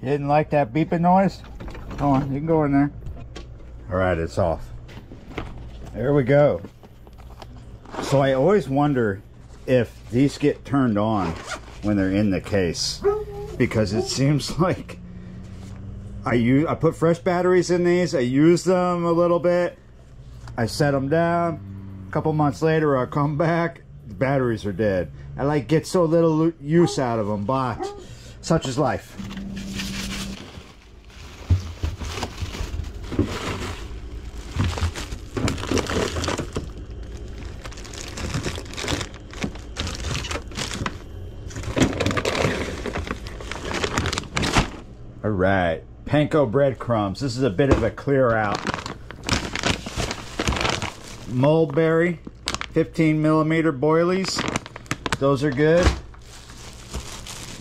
You didn't like that beeping noise? Come on, you can go in there. All right, it's off. There we go. So I always wonder if these get turned on when they're in the case, because it seems like I put fresh batteries in these, I use them a little bit, I set them down, a couple months later I come back, the batteries are dead. I like get so little use out of them, but such is life. All right, panko breadcrumbs. This is a bit of a clear out. Mulberry, 15mm boilies. Those are good.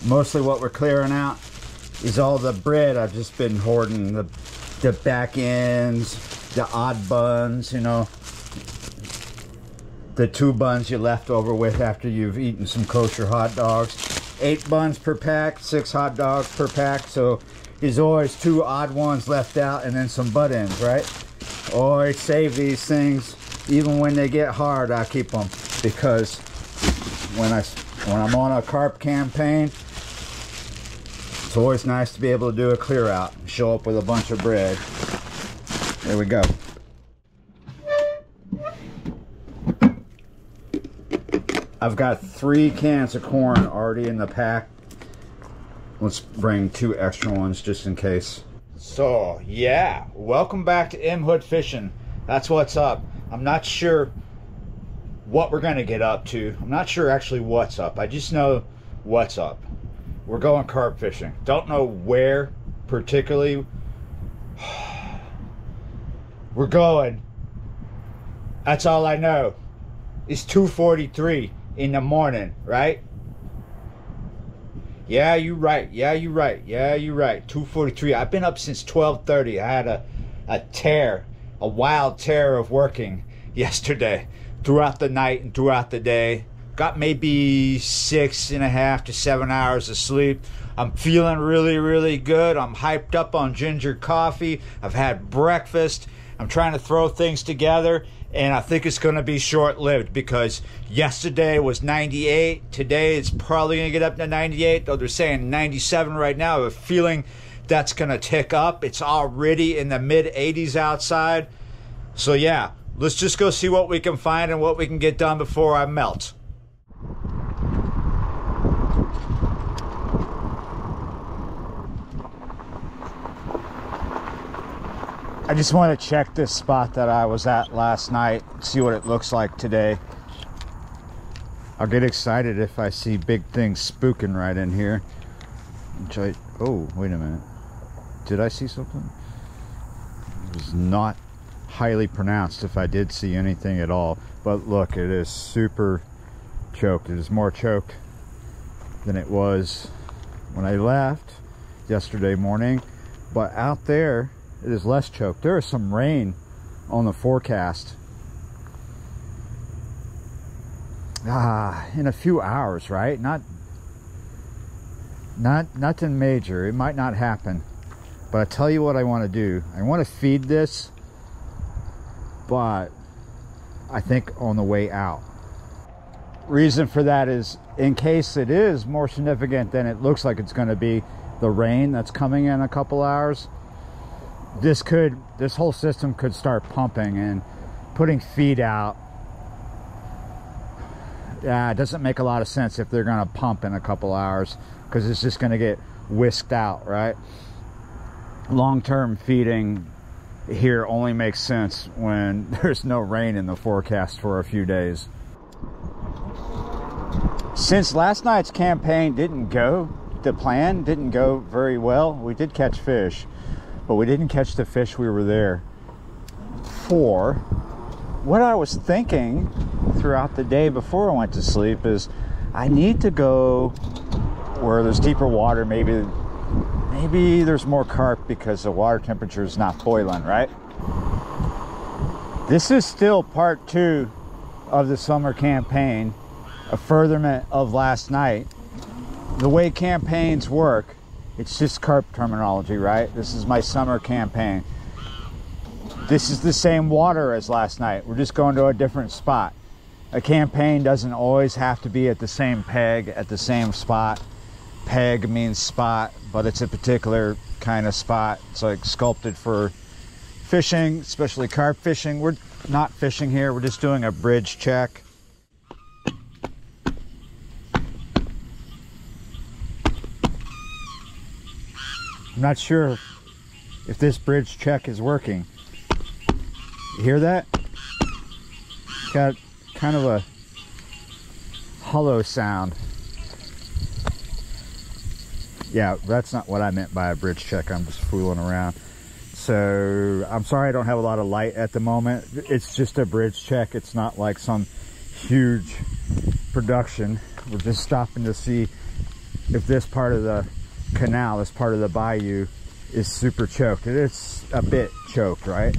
Mostly what we're clearing out is all the bread I've just been hoarding. The back ends, the odd buns, you know. The 2 buns you left over with after you've eaten some kosher hot dogs. 8 buns per pack, 6 hot dogs per pack, so there's always 2 odd ones left out and then some butt ends, right? Always save these things. Even when they get hard, I keep them, because when I'm on a carp campaign, it's always nice to be able to do a clear out and show up with a bunch of bread. There we go. I've got 3 cans of corn already in the pack. Let's bring 2 extra ones just in case. So yeah, welcome back to M Hood Fishing. That's what's up. I'm not sure what we're gonna get up to. I'm not sure actually what's up. I just know what's up. We're going carp fishing. Don't know where particularly. We're going. That's all I know. It's 2:43 in the morning, right? Yeah, you're right. Yeah, you're right. Yeah, you're right. 2:43. I've been up since 12:30. I had a wild tear of working yesterday, throughout the night and throughout the day. Got maybe 6.5 to 7 hours of sleep. I'm feeling really, really good. I'm hyped up on ginger coffee. I've had breakfast. I'm trying to throw things together, and I think it's going to be short-lived, because yesterday was 98. Today it's probably going to get up to 98, though they're saying 97 right now. I have a feeling that's going to tick up. It's already in the mid-80s outside. So yeah, let's just go see what we can find and what we can get done before I melt. I just want to check this spot that I was at last night, see what it looks like today. I'll get excited if I see big things spooking right in here. Oh, wait a minute. Did I see something? It was not highly pronounced if I did see anything at all. But look, it is super choked. It is more choked than it was when I left yesterday morning. But out there, it is less choked. There is some rain on the forecast. In a few hours, right? Nothing major. It might not happen. But I tell you what I want to do. I want to feed this, but I think on the way out. Reason for that is, in case it is more significant than it looks like it's going to be, the rain that's coming in a couple hours, this whole system could start pumping and putting feed out. It doesn't make a lot of sense if they're going to pump in a couple hours, because it's just going to get whisked out, right? Long-term feeding here only makes sense when there's no rain in the forecast for a few days. Since last night's campaign didn't go, the plan didn't go very well. We did catch fish, but we didn't catch the fish we were there for. What I was thinking throughout the day before I went to sleep is, I need to go where there's deeper water. Maybe there's more carp because the water temperature is not boiling, right? This is still part 2 of the summer campaign, a furtherment of last night. The way campaigns work It's just carp terminology, right? This is my summer campaign. This is the same water as last night. We're just going to a different spot. A campaign doesn't always have to be at the same peg, at the same spot. Peg means spot, but it's a particular kind of spot. It's like sculpted for fishing, especially carp fishing. We're not fishing here. We're just doing a bridge check. I'm not sure if this bridge check is working. You hear that? It's got kind of a hollow sound. Yeah, that's not what I meant by a bridge check. I'm just fooling around. So I'm sorry I don't have a lot of light at the moment. It's just a bridge check. It's not like some huge production. We're just stopping to see if this part of the canal, this part of the bayou is super choked. It is a bit choked, right?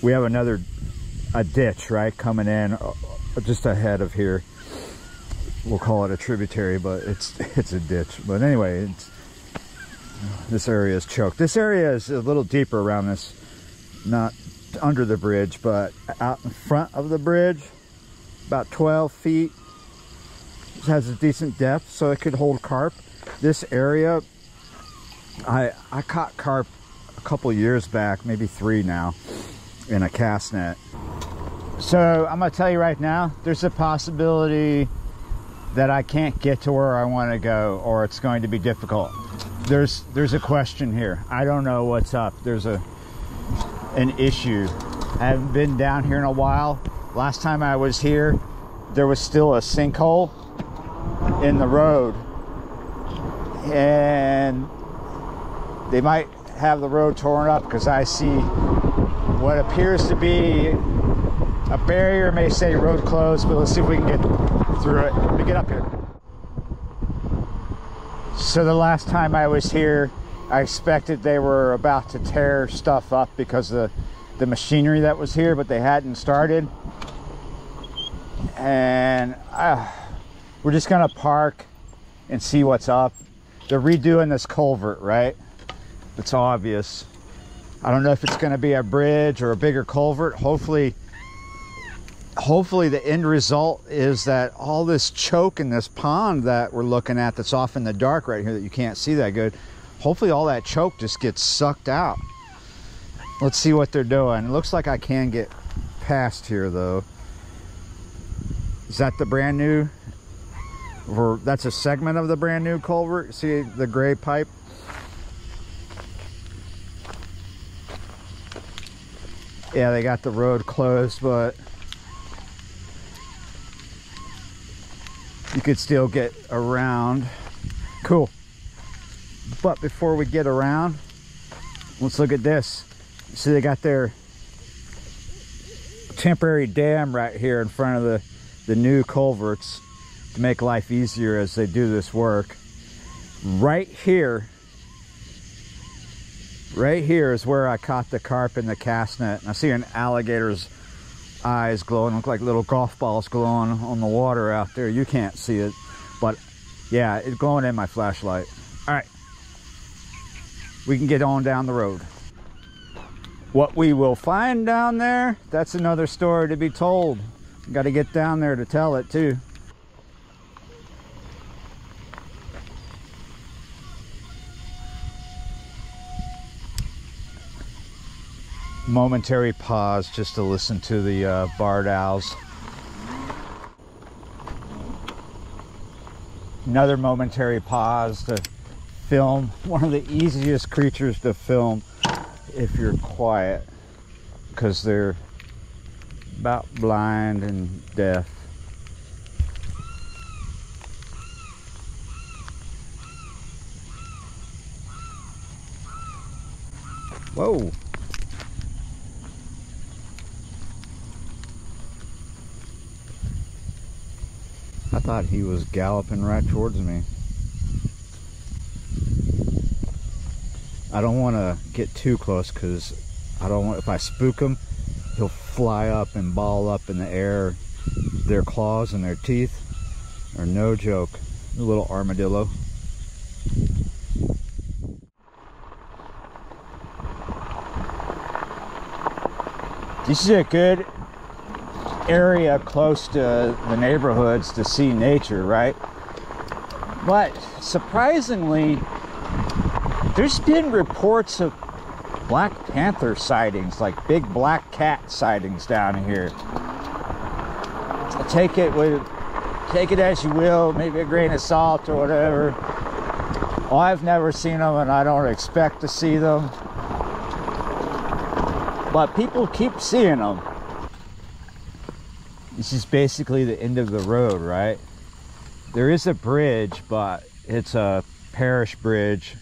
We have a ditch, right, coming in just ahead of here. We'll call it a tributary, but it's a ditch. But anyway, this area is choked. This area is a little deeper around this, not under the bridge, but out in front of the bridge, about 12 feet. It has a decent depth, so it could hold carp. This area, I caught carp a couple years back, maybe 3 now, in a cast net. So I'm gonna tell you right now, there's a possibility that I can't get to where I want to go, or it's going to be difficult. There's a question here. I don't know what's up. There's an issue. I haven't been down here in a while. Last time I was here, there was still a sinkhole in the road, and they might have the road torn up because I see what appears to be a barrier. May say road closed, but let's see if we can get through it. Let me get up here. So the last time I was here, I expected they were about to tear stuff up because of the machinery that was here, but they hadn't started. And we're just gonna park and see what's up. They're redoing this culvert, right? It's obvious. I don't know if it's gonna be a bridge or a bigger culvert. Hopefully the end result is that all this choke in this pond that we're looking at, that's off in the dark right here that you can't see that good, hopefully all that choke just gets sucked out. Let's see what they're doing. It looks like I can get past here though. Is that the brand new, or that's a segment of the brand new culvert? See the gray pipe? Yeah, they got the road closed, but you could still get around. Cool. But before we get around, let's look at this. See, they got their temporary dam right here in front of the new culverts to make life easier as they do this work. Right here is where I caught the carp in the cast net. And I see an alligator's eyes glowing, look like little golf balls glowing on the water out there. You can't see it, but yeah, it's glowing in my flashlight. All right, we can get on down the road. What we will find down there, that's another story to be told. Got to get down there to tell it too. Momentary pause just to listen to the barred owls. Another momentary pause to film one of the easiest creatures to film if you're quiet, because they're about blind and deaf. Whoa. I thought he was galloping right towards me. I don't want to get too close because I don't want, if I spook him, he'll fly up and ball up in the air. Their claws and their teeth are no joke. A little armadillo. This is a good area close to the neighborhoods to see nature, right? But surprisingly, there's been reports of Black Panther sightings, like big black cat sightings down here. Take it as you will, maybe a grain of salt or whatever. Well, I've never seen them and I don't expect to see them. But people keep seeing them. This is basically the end of the road, right? There is a bridge, but it's a parish bridge.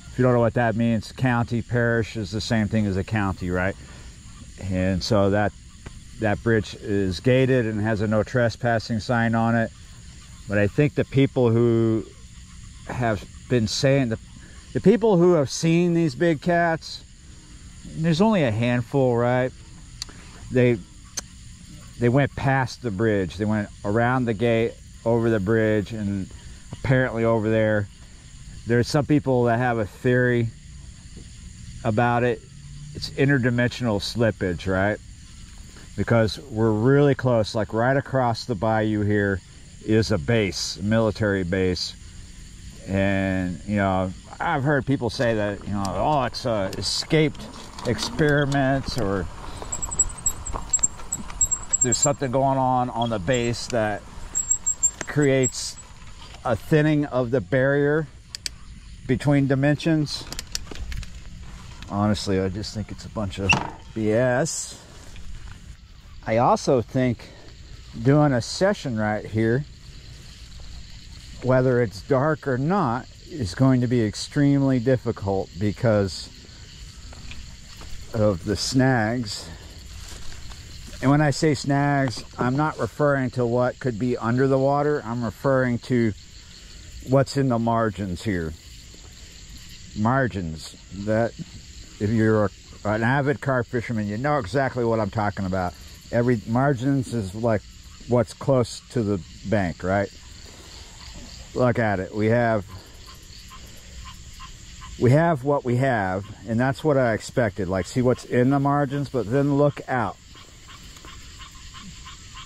If you don't know what that means, county, parish is the same thing as a county, right? And so that bridge is gated and has a no trespassing sign on it. But I think the people who have been saying, the people who have seen these big cats, there's only a handful, right? They went past the bridge. They went around the gate, over the bridge, and apparently over there. There's some people that have a theory about it. It's interdimensional slippage, right? Because we're really close, like right across the bayou here is a base, a military base. And, you know, I've heard people say that, you know, oh, it's escaped experiments, or there's something going on the base that creates a thinning of the barrier between dimensions. Honestly, I just think it's a bunch of BS. I also think doing a session right here, whether it's dark or not, is going to be extremely difficult because of the snags. And when I say snags, I'm not referring to what could be under the water. I'm referring to what's in the margins here. Margins. That, if you're an avid carp fisherman, you know exactly what I'm talking about. Every margins is like what's close to the bank, right? Look at it. We have what we have, and that's what I expected. Like, see what's in the margins, but then look out.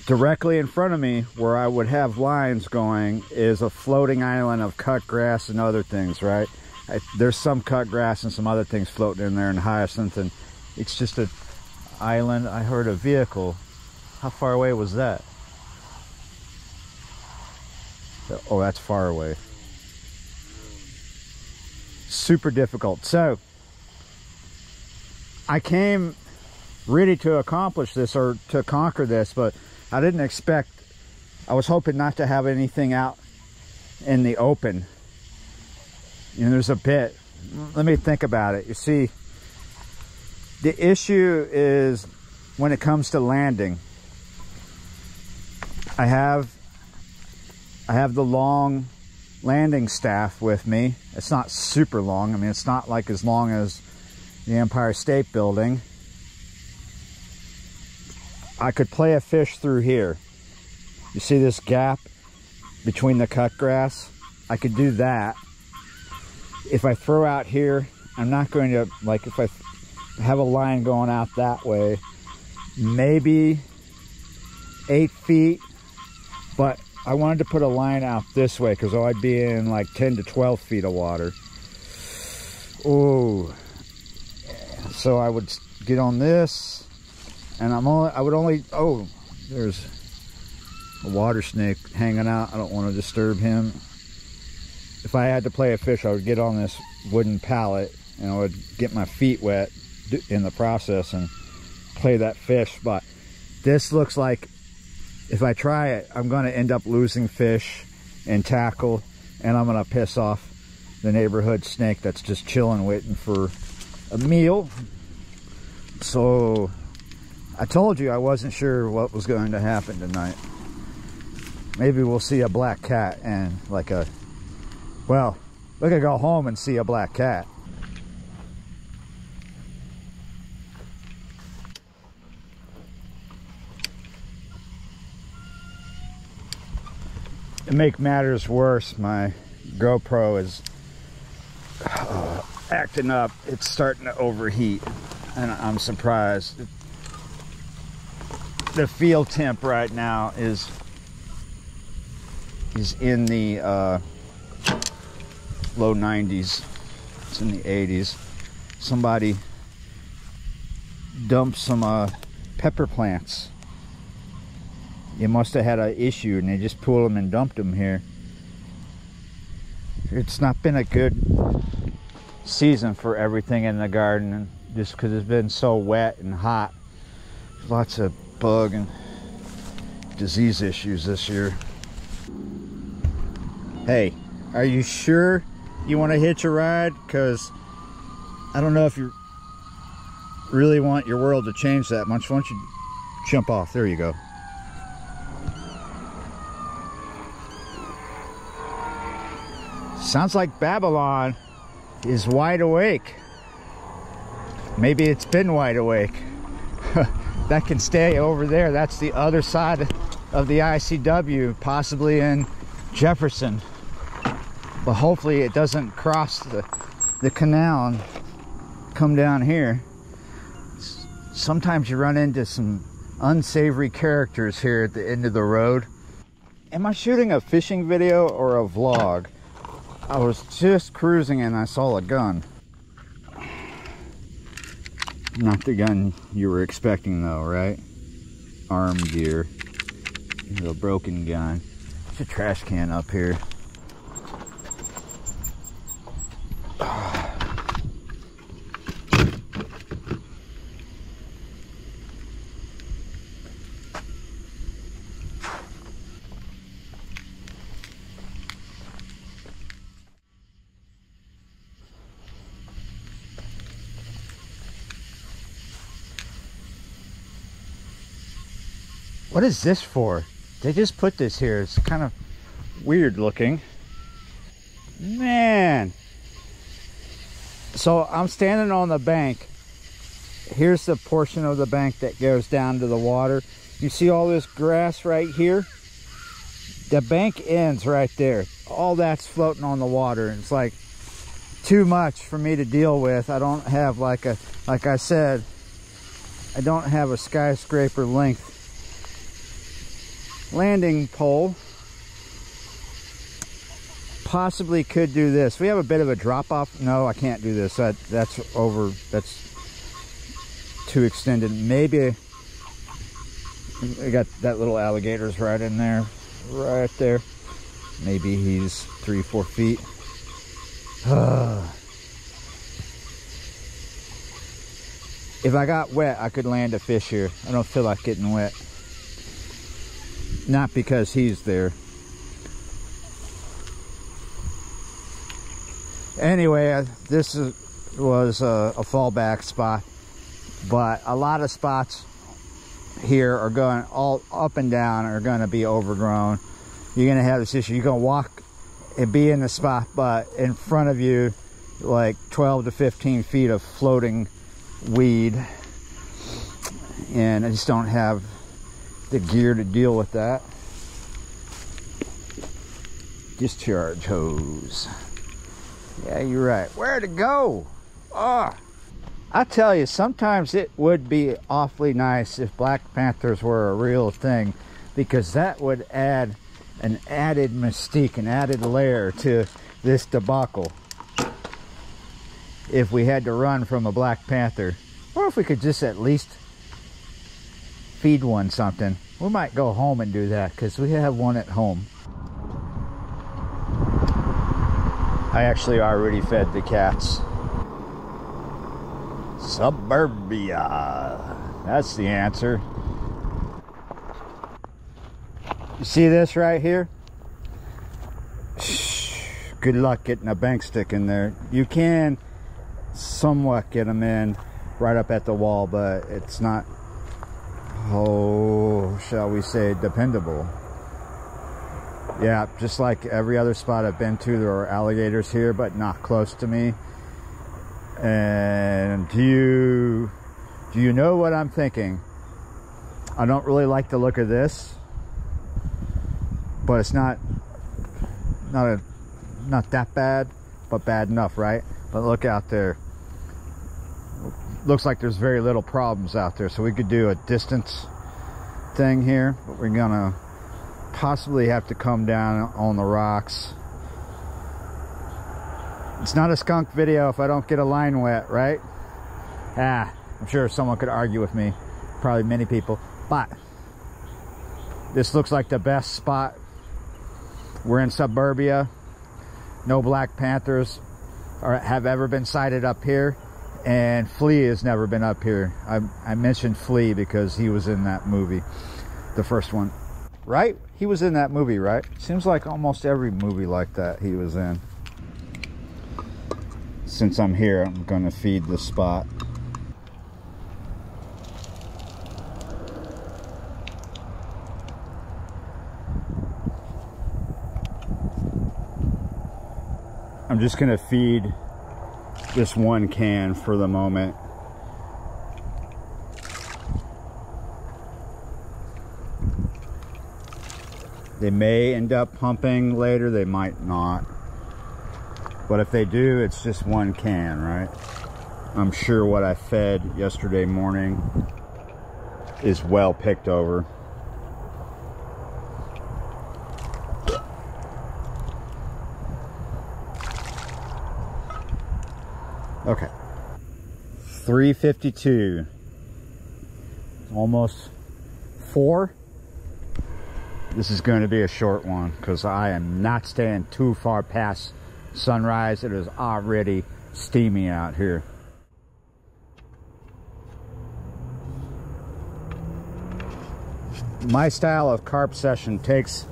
Directly in front of me, where I would have lines going, is a floating island of cut grass and other things, right? There's some cut grass and some other things floating in there, and hyacinth, and it's just an island. I heard a vehicle. How far away was that? Oh, that's far away. Super difficult. So I came ready to accomplish this, or to conquer this, but I didn't expect, I was hoping not to have anything out in the open. You know, there's a bit, let me think about it. You see, the issue is when it comes to landing, I have the long landing staff with me. It's not super long. I mean, it's not like as long as the Empire State Building. I could play a fish through here. You see this gap between the cut grass? I could do that. If I throw out here, I'm not going to, like, if I have a line going out that way, maybe 8 feet, but I wanted to put a line out this way because I'd be in like 10 to 12 feet of water. Oh, so I would get on this, and I would only, oh, there's a water snake hanging out. I don't want to disturb him. If I had to play a fish, I would get on this wooden pallet and I would get my feet wet in the process and play that fish. But this looks like, if I try it, I'm going to end up losing fish and tackle, and I'm going to piss off the neighborhood snake that's just chilling, waiting for a meal. So I told you I wasn't sure what was going to happen tonight. Maybe we'll see a black cat and like a, well, we could go home and see a black cat. To make matters worse, my GoPro is acting up. It's starting to overheat, and I'm surprised. the field temp right now is in the low 90s. It's in the 80s. Somebody dumped some pepper plants. You must have had an issue and they just pulled them and dumped them here. It's not been a good season for everything in the garden, just because it's been so wet and hot. Lots of bug and disease issues this year. Hey, are you sure you want to hitch a ride? Because I don't know if you really want your world to change that much. Why don't you jump off? There you go. Sounds like Babylon is wide awake. Maybe it's been wide awake. That can stay over there. That's the other side of the ICW, possibly in Jefferson. But hopefully it doesn't cross the canal and come down here. Sometimes you run into some unsavory characters here at the end of the road. Am I shooting a fishing video or a vlog? I was just cruising and I saw a gun. Not the gun you were expecting though, right? Arm gear. A broken gun. There's a trash can up here. What is this for? They just put this here. It's kind of weird looking. Man. So I'm standing on the bank. Here's the portion of the bank that goes down to the water. You see all this grass right here? The bank ends right there. All that's floating on the water. It's like too much for me to deal with. I don't have like I said, I don't have a skyscraper length landing pole. Possibly could do this. We have a bit of a drop off. No, I can't do this. That's over. That's too extended. Maybe I got that little alligator's right in there, right there. Maybe he's 3-4 feet. If I got wet, I could land a fish here. I don't feel like getting wet. Not because he's there. Anyway, this was a fallback spot, but a lot of spots here are going all up and down are going to be overgrown. You're going to have this issue. You're going to walk and be in the spot, but in front of you, like 12 to 15 feet of floating weed, and I just don't have the gear to deal with that. Discharge hose. Yeah, you're right. Where to go? Oh, I tell you, sometimes it would be awfully nice if Black Panthers were a real thing, because that would add an added mystique, an added layer to this debacle. If we had to run from a Black Panther, or if we could just at least feed one something. We might go home and do that because we have one at home. I actually already fed the cats. Suburbia. That's the answer. You see this right here? Good luck getting a bank stick in there. You can somewhat get them in right up at the wall, but it's not, oh, shall we say, dependable. Yeah, just like every other spot I've been to, there are alligators here, but not close to me. And do you know what I'm thinking? I don't really like the look of this, but it's not that bad, but bad enough, right? But look out there. Looks like there's very little problems out there, so we could do a distance thing here, but we're gonna possibly have to come down on the rocks. It's not a skunk video if I don't get a line wet, right? I'm sure someone could argue with me, probably many people, but this looks like the best spot. We're in suburbia. No black panthers have ever been sighted up here, and Flea has never been up here. I mentioned Flea because he was in that movie, the first one, right? He was in that movie, right? Seems like almost every movie like that he was in. Since I'm here, I'm gonna feed the spot. I'm just gonna feed this one can for the moment. They may end up pumping later, they might not. But if they do, it's just one can, right? I'm sure what I fed yesterday morning is well picked over. Okay, 3:52, almost 4. This is going to be a short one because I am not staying too far past sunrise. It is already steamy out here. My style of carp session takes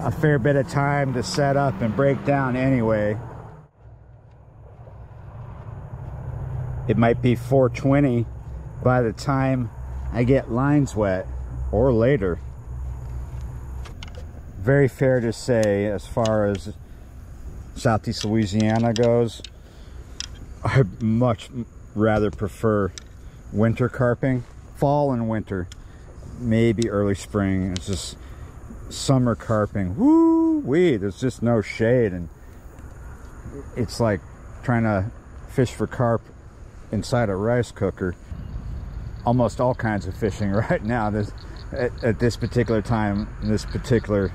a fair bit of time to set up and break down anyway. It might be 4:20 by the time I get lines wet, or later. Very fair to say, as far as Southeast Louisiana goes, I much rather prefer winter carping. Fall and winter, maybe early spring. It's just summer carping. Woo-wee, there's just no shade, and it's like trying to fish for carp inside a rice cooker. Almost all kinds of fishing right now at this particular time, this particular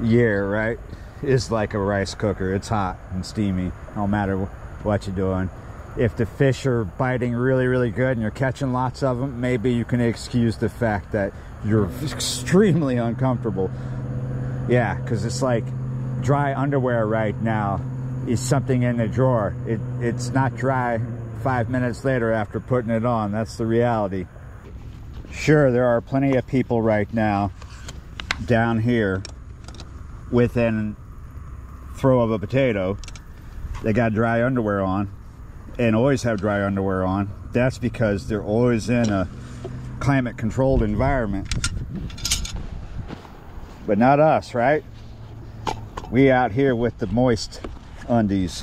year, right, is like a rice cooker. It's hot and steamy no matter what you're doing. If the fish are biting really, really good and you're catching lots of them, maybe you can excuse the fact that you're extremely uncomfortable. Yeah, because it's like dry underwear right now is something in the drawer. It's not dry 5 minutes later after putting it on. That's the reality. Sure, there are plenty of people right now down here within throw of a potato. They got dry underwear on and always have dry underwear on. That's because they're always in a climate controlled environment. But not us, right? We out here with the moist undies.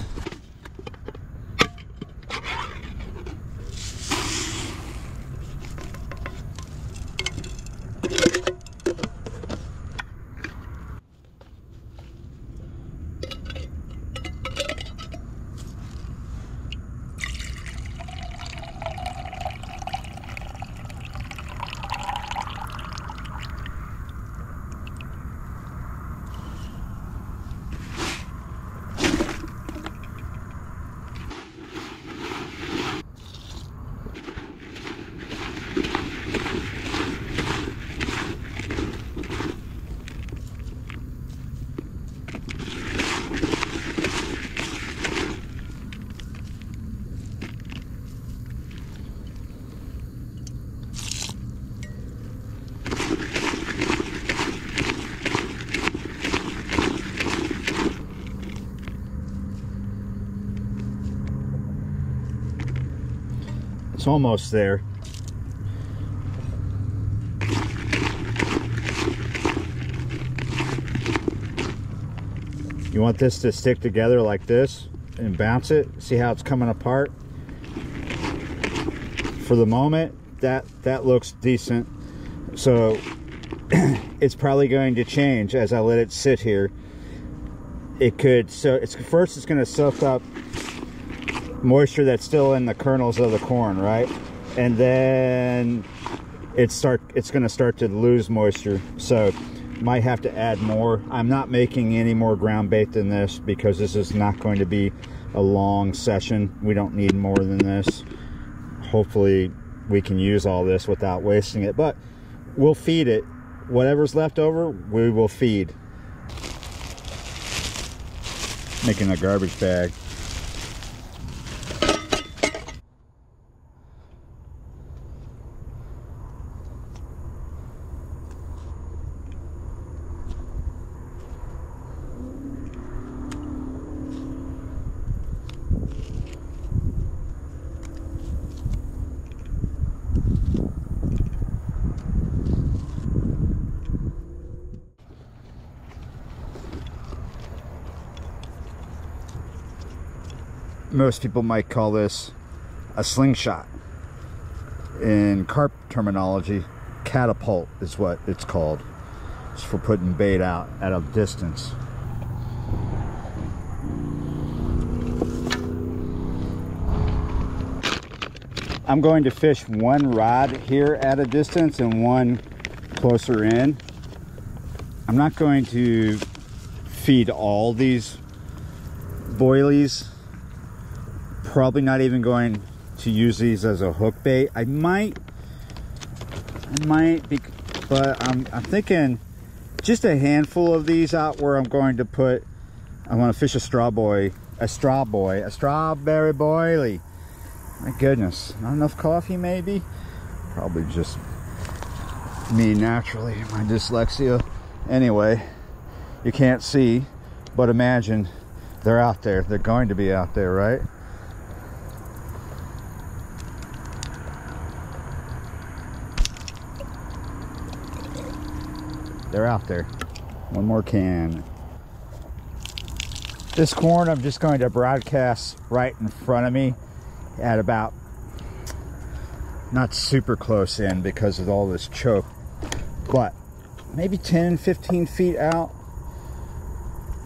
It's almost there. You want this to stick together like this and bounce it. See how it's coming apart? For the moment, that looks decent. So it's probably going to change as I let it sit here. It could, so it's first it's going to soak up moisture that's still in the kernels of the corn, right? And then it's going to start to lose moisture, so might have to add more. I'm not making any more ground bait than this because this is not going to be a long session. We don't need more than this. Hopefully we can use all this without wasting it, but we'll feed it. Whatever's left over, we will feed. Making a garbage bag. Most people might call this a slingshot. In carp terminology, catapult is what it's called. It's for putting bait out at a distance. I'm going to fish one rod here at a distance and one closer in. I'm not going to feed all these boilies. Probably not even going to use these as a hook bait. I might be, but I'm thinking just a handful of these out where I'm going to put, I want to fish a strawberry boilie. My goodness, not enough coffee maybe? Probably just me naturally, my dyslexia. Anyway, you can't see, but imagine they're out there. They're going to be out there, right? They're out there. One more can. This corn I'm just going to broadcast right in front of me at about, not super close in because of all this choke, but maybe 10-15 feet out.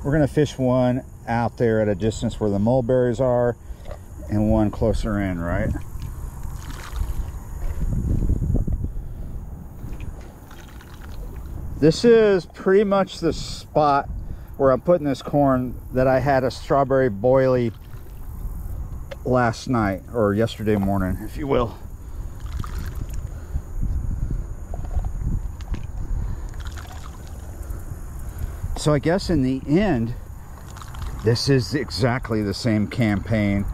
We're gonna fish one out there at a distance where the mulberries are and one closer in, right? This is pretty much the spot where I'm putting this corn that I had a strawberry boilie last night, or yesterday morning, if you will. So I guess in the end, this is exactly the same campaign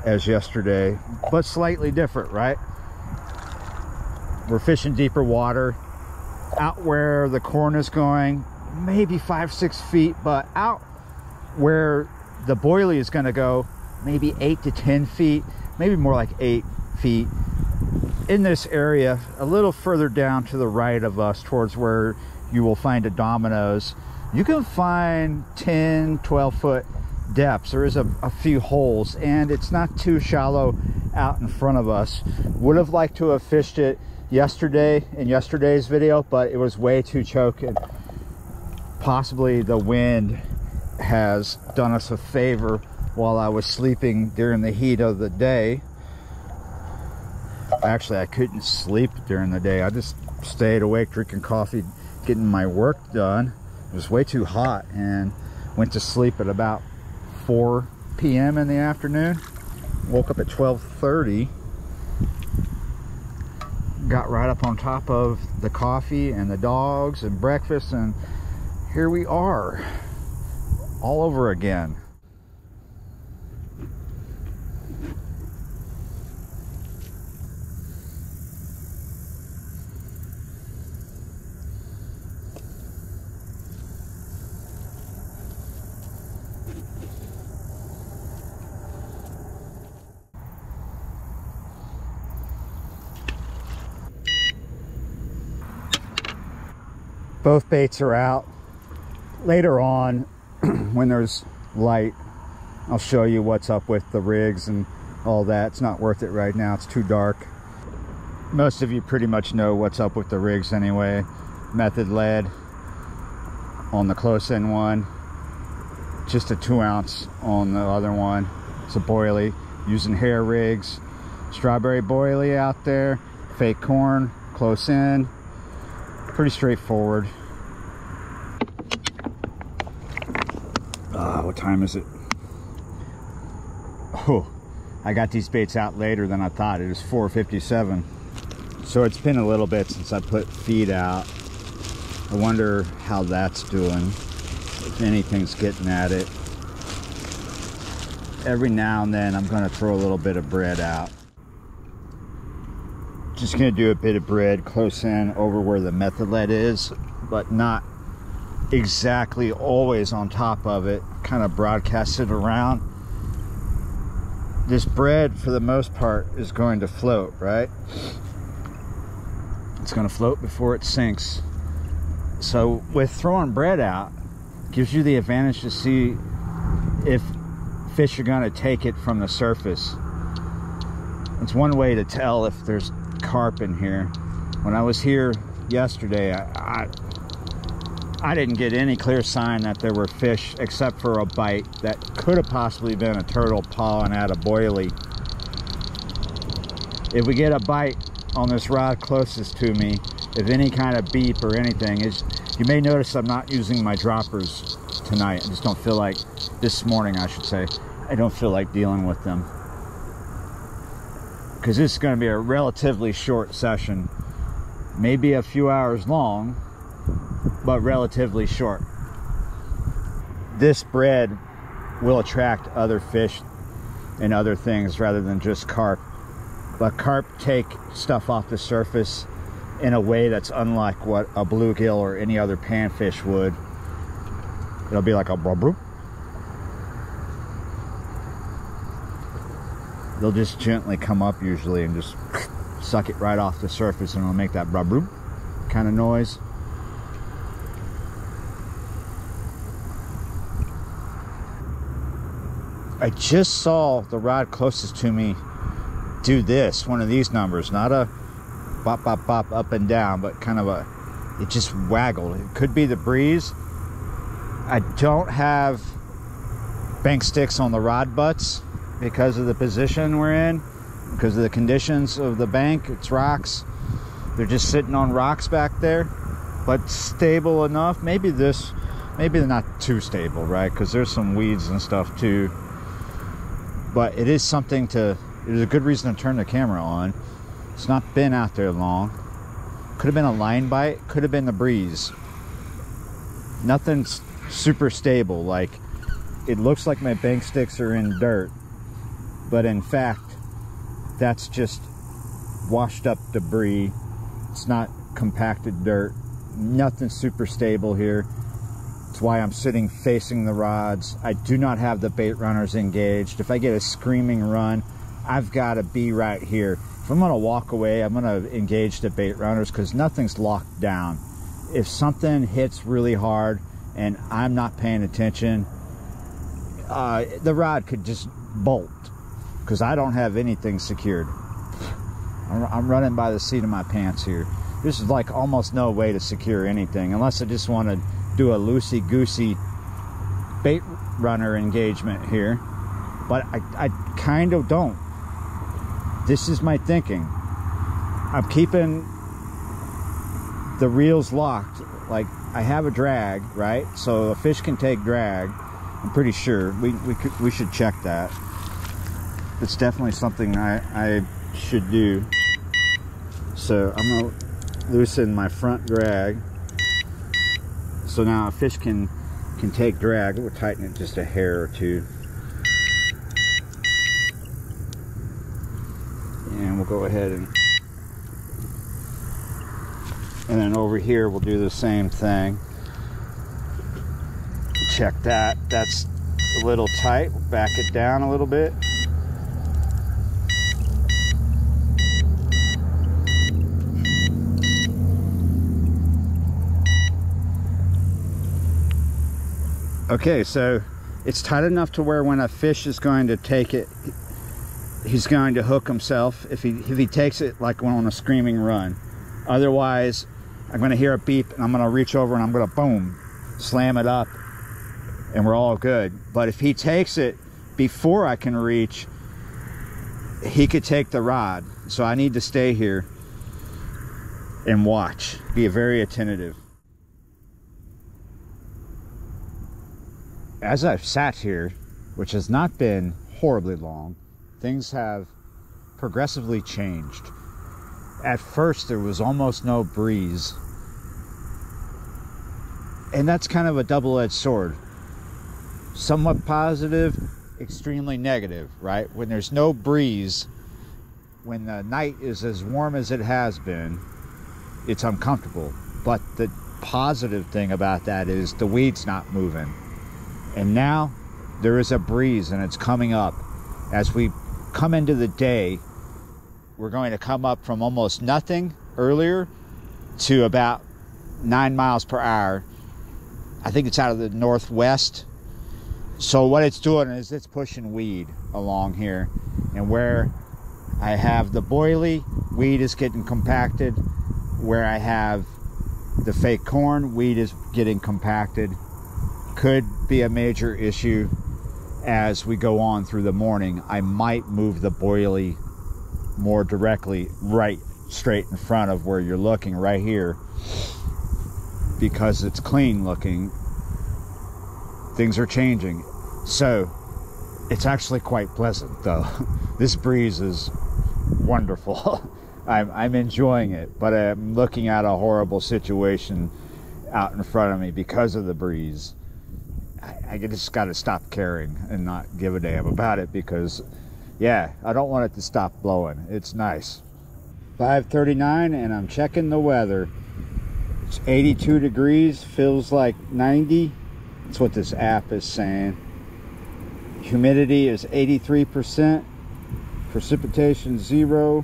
as yesterday, but slightly different, right? We're fishing deeper water. Out where the corn is going, maybe 5-6 feet, but out where the boilie is going to go, maybe 8 to 10 feet, maybe more like 8 feet. In this area, a little further down to the right of us, towards where you will find a Domino's, you can find 10-12 foot depths. There is a few holes, and it's not too shallow out in front of us. Would have liked to have fished it yesterday in yesterday's video, but it was way too choking. Possibly the wind has done us a favor while I was sleeping during the heat of the day. Actually, I couldn't sleep during the day. I just stayed awake drinking coffee, getting my work done. It was way too hot, and went to sleep at about 4 p.m. in the afternoon. Woke up at 12:30. Got right up on top of the coffee and the dogs and breakfast, and here we are all over again. Both baits are out. Later on, when there's light, I'll show you what's up with the rigs and all that. It's not worth it right now, it's too dark. Most of you pretty much know what's up with the rigs anyway. Method lead on the close end one, just a 2 ounce on the other one. It's a boilie, using hair rigs. Strawberry boilie out there, fake corn close in. Pretty straightforward. What time is it? Oh, I got these baits out later than I thought. It was 4:57. So it's been a little bit since I put feed out. I wonder how that's doing, if anything's getting at it. Every now and then I'm going to throw a little bit of bread out. Just going to do a bit of bread close in over where the method lead is, but not exactly always on top of it. Kind of broadcast it around. This bread for the most part is going to float, right? It's going to float before it sinks. So with throwing bread out, gives you the advantage to see if fish are going to take it from the surface. It's one way to tell if there's carp in here. When I was here yesterday, I didn't get any clear sign that there were fish except for a bite that could have possibly been a turtle pawing at a boilie. If we get a bite on this rod closest to me, if any kind of beep or anything, you may notice I'm not using my droppers tonight. I just don't feel like, this morning I should say, I don't feel like dealing with them. Because this is going to be a relatively short session. Maybe a few hours long, but relatively short. This bread will attract other fish and other things rather than just carp. But carp take stuff off the surface in a way that's unlike what a bluegill or any other panfish would. It'll be like a brub brub. They'll just gently come up usually and just suck it right off the surface, and it'll make that brub brub kind of noise. I just saw the rod closest to me do this, one of these numbers, not a bop bop bop up and down, but kind of a, it just waggled. It could be the breeze. I don't have bank sticks on the rod butts because of the position we're in, because of the conditions of the bank. It's rocks. They're just sitting on rocks back there, but stable enough. Maybe they're not too stable, right? Because there's some weeds and stuff too. But it is something to, it is a good reason to turn the camera on. It's not been out there long. Could have been a line bite, could have been the breeze. Nothing's super stable. Like, it looks like my bank sticks are in dirt, but in fact, that's just washed up debris. It's not compacted dirt. Nothing super stable here. That's why I'm sitting facing the rods. I do not have the bait runners engaged. If I get a screaming run, I've got to be right here. If I'm going to walk away, I'm going to engage the bait runners because nothing's locked down. If something hits really hard and I'm not paying attention, the rod could just bolt because I don't have anything secured. I'm running by the seat of my pants here. There's like almost no way to secure anything unless I just want to do a loosey-goosey bait runner engagement here, but I kind of don't. This is my thinking. I'm keeping the reels locked. Like, I have a drag, right? So a fish can take drag. I'm pretty sure we should check that. It's definitely something I should do. So I'm gonna loosen my front drag. So now a fish can take drag. We'll tighten it just a hair or two. And we'll go ahead and then over here we'll do the same thing. Check that. That's a little tight. We'll back it down a little bit. Okay, so it's tight enough to where when a fish is going to take it, he's going to hook himself if he takes it like on a screaming run. Otherwise, I'm going to hear a beep and I'm going to reach over and I'm going to boom, slam it up, and we're all good. But if he takes it before I can reach, he could take the rod. So I need to stay here. and watch. Be very attentive. As I've sat here, which has not been horribly long, things have progressively changed. At first, there was almost no breeze. And that's kind of a double-edged sword. Somewhat positive, extremely negative, right? When there's no breeze, when the night is as warm as it has been, it's uncomfortable. But the positive thing about that is the weed's not moving. And now there is a breeze and it's coming up. As we come into the day, we're going to come up from almost nothing earlier to about 9 miles per hour. I think it's out of the northwest. So what it's doing is it's pushing weed along here. And where I have the boilie, weed is getting compacted. Where I have the fake corn, weed is getting compacted. Could be a major issue as we go on through the morning. I might move the boilie more directly right straight in front of where you're looking right here, because it's clean looking. Things are changing, so it's actually quite pleasant though. This breeze is wonderful. I'm enjoying it, but I'm looking at a horrible situation out in front of me because of the breeze. I just got to stop caring and not give a damn about it, because yeah, I don't want it to stop blowing. It's nice. 5:39 and I'm checking the weather. It's 82 degrees, feels like 90. That's what this app is saying. Humidity is 83%. Precipitation 0.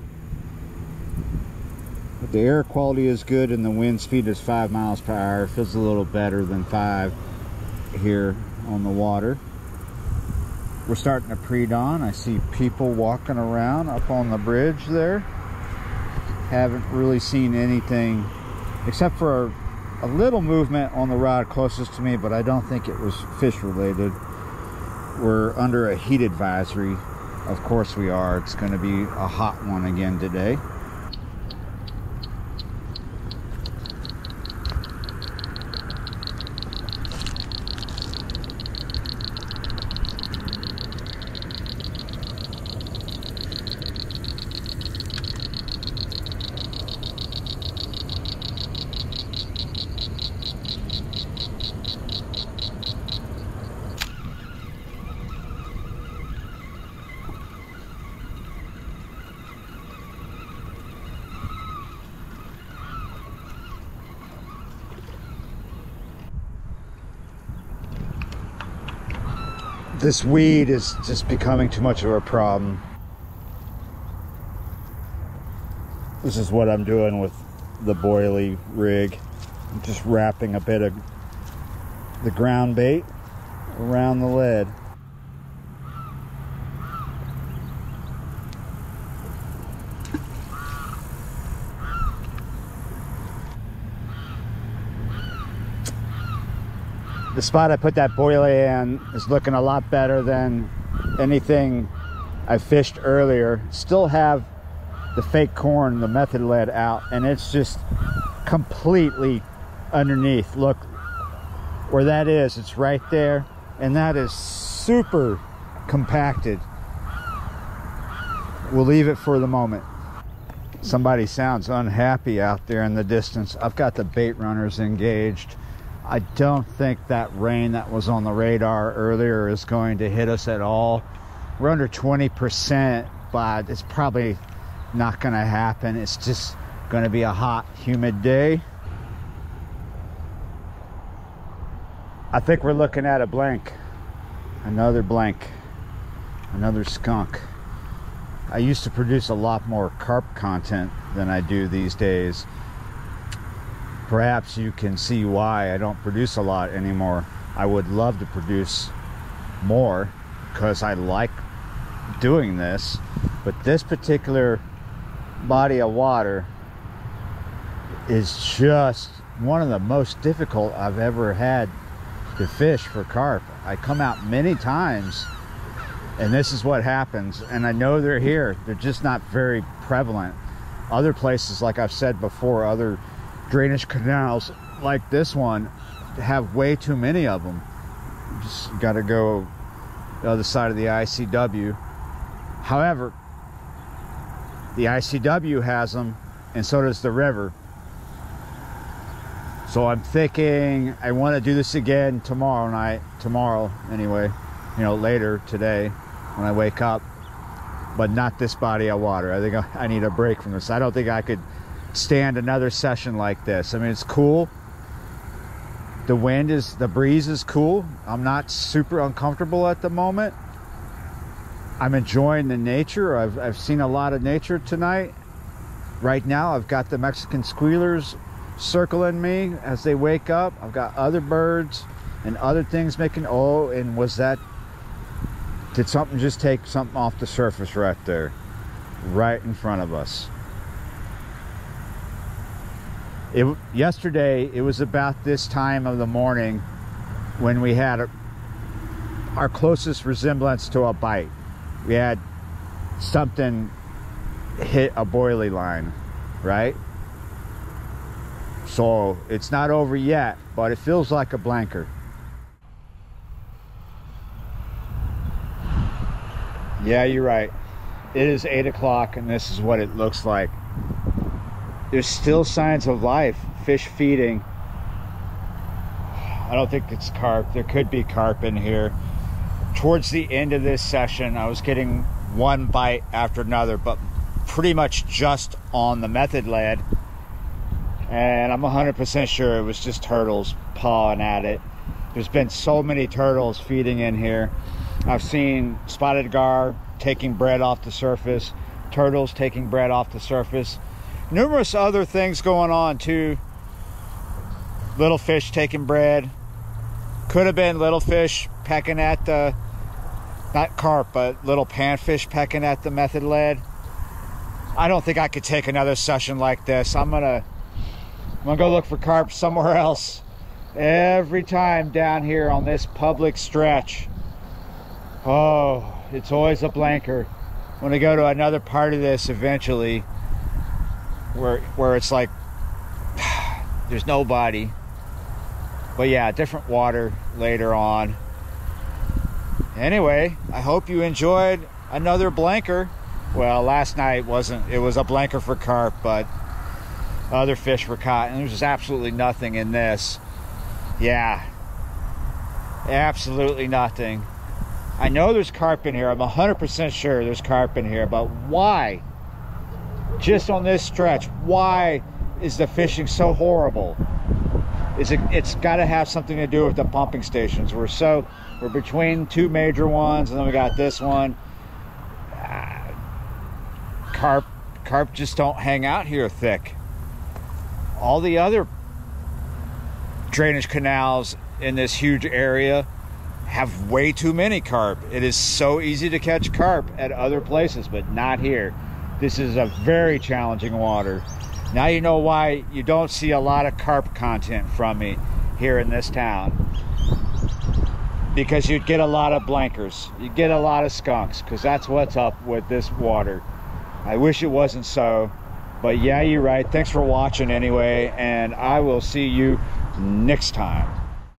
But the air quality is good and the wind speed is 5 miles per hour. Feels a little better than 5 here on the water. We're starting to pre-dawn. I see people walking around up on the bridge there. Haven't really seen anything except for a little movement on the rod closest to me, but I don't think it was fish related. We're under a heat advisory. Of course we are. It's going to be a hot one again today. This weed is just becoming too much of a problem. This is what I'm doing with the boilie rig. I'm just wrapping a bit of the ground bait around the lead. The spot I put that boilie in is looking a lot better than anything I fished earlier. Still have the fake corn, the method lead out, and it's just completely underneath. Look where that is, it's right there, and that is super compacted. We'll leave it for the moment. Somebody sounds unhappy out there in the distance. I've got the bait runners engaged. I don't think that rain that was on the radar earlier is going to hit us at all. We're under 20%, but it's probably not going to happen. It's just going to be a hot, humid day. I think we're looking at a blank. Another blank. Another skunk. I used to produce a lot more carp content than I do these days. Perhaps you can see why I don't produce a lot anymore. I would love to produce more because I like doing this, but this particular body of water is just one of the most difficult I've ever had to fish for carp. I come out many times and this is what happens, and I know they're here. They're just not very prevalent. Other places, like I've said before, other drainage canals like this one have way too many of them. You just got to go the other side of the ICW. However, the ICW has them, and so does the river. So I'm thinking I want to do this again tomorrow anyway, you know, later today when I wake up, but not this body of water. I think I need a break from this. I don't think I could stand another session like this. I mean, it's cool. The breeze is cool. I'm not super uncomfortable at the moment. I'm enjoying the nature. I've seen a lot of nature tonight. Right now, I've got the Mexican squealers circling me as they wake up. I've got other birds and other things making, oh, and did something just take something off the surface right there, right in front of us? Yesterday, it was about this time of the morning when we had our closest resemblance to a bite. We had something hit a boilie line, right? So it's not over yet, but it feels like a blanker. Yeah, you're right. It is 8 o'clock and this is what it looks like. There's still signs of life, fish feeding. I don't think it's carp. There could be carp in here. Towards the end of this session, I was getting one bite after another, but pretty much just on the method lead. And I'm 100% sure it was just turtles pawing at it. There's been so many turtles feeding in here. I've seen spotted gar taking bread off the surface, turtles taking bread off the surface. Numerous other things going on too. Little fish taking bread. Could have been little fish pecking at the, not carp, but little panfish pecking at the method lead. I don't think I could take another session like this. I'm gonna go look for carp somewhere else. Every time down here on this public stretch, oh, it's always a blanker. I'm gonna go to another part of this eventually where it's like there's nobody. But yeah, different water later on. Anyway, I hope you enjoyed another blanker. Well, last night wasn't, it was a blanker for carp, but other fish were caught, and there's absolutely nothing in this. Yeah, absolutely nothing. I know there's carp in here. I'm 100% sure there's carp in here, but why? Just on this stretch, why is the fishing so horrible? It's got to have something to do with the pumping stations. We're between two major ones, and then we got this one. Carp just don't hang out here thick. All the other drainage canals in this huge area have way too many carp. It is so easy to catch carp at other places, but not here. This is a very challenging water. Now you know why you don't see a lot of carp content from me here in this town. Because you'd get a lot of blankers. You'd get a lot of skunks, because that's what's up with this water. I wish it wasn't so, but yeah, you're right. Thanks for watching anyway, and I will see you next time.